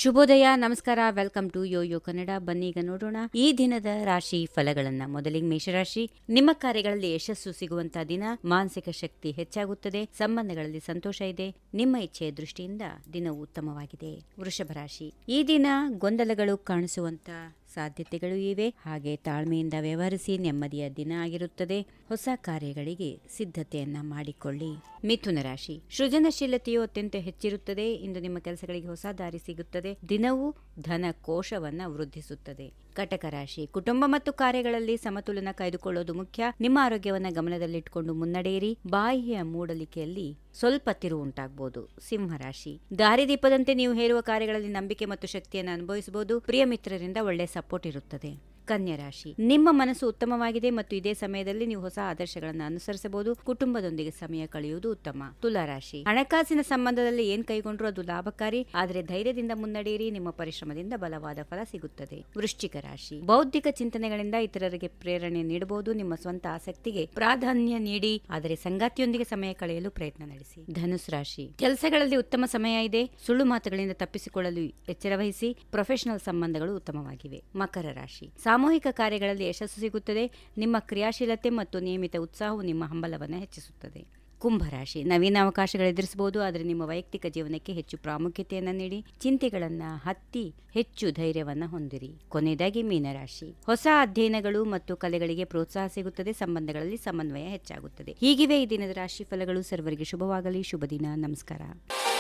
ಶುಭೋದಯ, ನಮಸ್ಕಾರ, welcome to Yoyo Kannada. ಬನ್ನಿ ಈಗ ನೋಡೋಣ ಈ ದಿನದ ರಾಶಿ ಫಲಗಳನ್ನ. ಮೊದಲಿಗೆ ಮೇಷರಾಶಿ. ನಿಮ್ಮ ಕಾರ್ಯಗಳಲ್ಲಿ ಯಶಸ್ಸು ಸಿಗುವಂತಹ ದಿನ. ಮಾನಸಿಕ ಶಕ್ತಿ ಹೆಚ್ಚಾಗುತ್ತದೆ. ಸಂಬಂಧಗಳಲ್ಲಿ ಸಂತೋಷ ಇದೆ. ನಿಮ್ಮ ಇಚ್ಛೆಯ ದೃಷ್ಟಿಯಿಂದ ದಿನವು ಉತ್ತಮವಾಗಿದೆ. ವೃಷಭ ರಾಶಿ. ಈ ದಿನ ಗೊಂದಲಗಳು ಕಾಣಿಸುವಂತ ಸಾಧ್ಯತೆಗಳು ಇವೆ. ಹಾಗೆ ತಾಳ್ಮೆಯಿಂದ ವ್ಯವಹರಿಸಿ. ನೆಮ್ಮದಿಯ ದಿನ ಆಗಿರುತ್ತದೆ. ಹೊಸ ಕಾರ್ಯಗಳಿಗೆ ಸಿದ್ಧತೆಯನ್ನ ಮಾಡಿಕೊಳ್ಳಿ. ಮಿಥುನ ರಾಶಿ. ಸೃಜನಶೀಲತೆಯು ಅತ್ಯಂತ ಹೆಚ್ಚಿರುತ್ತದೆ. ಇಂದು ನಿಮ್ಮ ಕೆಲಸಗಳಿಗೆ ಹೊಸ ದಾರಿ ಸಿಗುತ್ತದೆ. ದಿನವೂ ಧನ ಕೋಶವನ್ನ ವೃದ್ಧಿಸುತ್ತದೆ. ಕಟಕ ರಾಶಿ. ಕುಟುಂಬ ಮತ್ತು ಕಾರ್ಯಗಳಲ್ಲಿ ಸಮತೋಲನ ಕಾಯ್ದುಕೊಳ್ಳೋದು ಮುಖ್ಯ. ನಿಮ್ಮ ಆರೋಗ್ಯವನ್ನ ಗಮನದಲ್ಲಿಟ್ಟುಕೊಂಡು ಮುನ್ನಡೆಯಿರಿ. ಬಾಹ್ಯ ಮೂಡಲಿಕೆಯಲ್ಲಿ ಸ್ವಲ್ಪ ತಿರುವು ಉಂಟಾಗಬಹುದು. ಸಿಂಹರಾಶಿ. ದಾರಿದೀಪದಂತೆ ನೀವು ಹೇರುವ ಕಾರ್ಯಗಳಲ್ಲಿ ನಂಬಿಕೆ ಮತ್ತು ಶಕ್ತಿಯನ್ನು ಅನುಭವಿಸಬಹುದು. ಪ್ರಿಯ ಮಿತ್ರರಿಂದ ಒಳ್ಳೆ ಸಪೋರ್ಟ್ ಇರುತ್ತದೆ. ಕನ್ಯಾ ರಾಶಿ. ನಿಮ್ಮ ಮನಸ್ಸು ಉತ್ತಮವಾಗಿದೆ ಮತ್ತು ಇದೇ ಸಮಯದಲ್ಲಿ ನೀವು ಹೊಸ ಆದರ್ಶಗಳನ್ನು ಅನುಸರಿಸಬಹುದು. ಕುಟುಂಬದೊಂದಿಗೆ ಸಮಯ ಕಳೆಯುವುದು ಉತ್ತಮ. ತುಲಾ ರಾಶಿ. ಹಣಕಾಸಿನ ಸಂಬಂಧದಲ್ಲಿ ಏನ್ ಕೈಗೊಂಡ್ರೂ ಅದು ಲಾಭಕಾರಿ. ಆದರೆ ಧೈರ್ಯದಿಂದ ಮುನ್ನಡೆಯಿರಿ. ನಿಮ್ಮ ಪರಿಶ್ರಮದಿಂದ ಬಲವಾದ ಫಲ ಸಿಗುತ್ತದೆ. ವೃಶ್ಚಿಕ ರಾಶಿ. ಬೌದ್ಧಿಕ ಚಿಂತನೆಗಳಿಂದ ಇತರರಿಗೆ ಪ್ರೇರಣೆ ನೀಡಬಹುದು. ನಿಮ್ಮ ಸ್ವಂತ ಆಸಕ್ತಿಗೆ ಪ್ರಾಧಾನ್ಯ ನೀಡಿ. ಆದರೆ ಸಂಗಾತಿಯೊಂದಿಗೆ ಸಮಯ ಕಳೆಯಲು ಪ್ರಯತ್ನ ನಡೆಸಿ. ಧನುಸ್ ರಾಶಿ. ಕೆಲಸಗಳಲ್ಲಿ ಉತ್ತಮ ಸಮಯ ಇದೆ. ಸುಳ್ಳು ಮಾತುಗಳಿಂದ ತಪ್ಪಿಸಿಕೊಳ್ಳಲು ಎಚ್ಚರ ವಹಿಸಿ. ಪ್ರೊಫೆಷನಲ್ ಸಂಬಂಧಗಳು ಉತ್ತಮವಾಗಿವೆ. ಮಕರ ರಾಶಿ. ಸಾಮೂಹಿಕ ಕಾರ್ಯಗಳಲ್ಲಿ ಯಶಸ್ಸು ಸಿಗುತ್ತದೆ. ನಿಮ್ಮ ಕ್ರಿಯಾಶೀಲತೆ ಮತ್ತು ನಿಯಮಿತ ಉತ್ಸಾಹವು ನಿಮ್ಮ ಹಂಬಲವನ್ನು ಹೆಚ್ಚಿಸುತ್ತದೆ. ಕುಂಭರಾಶಿ. ನವೀನ ಅವಕಾಶಗಳು ಎದುರಿಸಬಹುದು. ಆದರೆ ನಿಮ್ಮ ವೈಯಕ್ತಿಕ ಜೀವನಕ್ಕೆ ಹೆಚ್ಚು ಪ್ರಾಮುಖ್ಯತೆಯನ್ನು ನೀಡಿ. ಚಿಂತೆಗಳನ್ನು ಹತ್ತಿ ಹೆಚ್ಚು ಧೈರ್ಯವನ್ನು ಹೊಂದಿರಿ. ಕೊನೆಯದಾಗಿ ಮೀನರಾಶಿ. ಹೊಸ ಅಧ್ಯಯನಗಳು ಮತ್ತು ಕಲೆಗಳಿಗೆ ಪ್ರೋತ್ಸಾಹ ಸಿಗುತ್ತದೆ. ಸಂಬಂಧಗಳಲ್ಲಿ ಸಮನ್ವಯ ಹೆಚ್ಚಾಗುತ್ತದೆ. ಹೀಗಿವೆ ಈ ದಿನದ ರಾಶಿ ಫಲಗಳು. ಸರ್ವರಿಗೆ ಶುಭವಾಗಲಿ. ಶುಭ ದಿನ. ನಮಸ್ಕಾರ.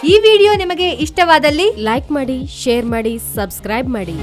ಈ ವಿಡಿಯೋ ನಿಮಗೆ ಇಷ್ಟವಾದಲ್ಲಿ ಲೈಕ್ ಮಾಡಿ, ಶೇರ್ ಮಾಡಿ, ಸಬ್ಸ್ಕ್ರೈಬ್ ಮಾಡಿ.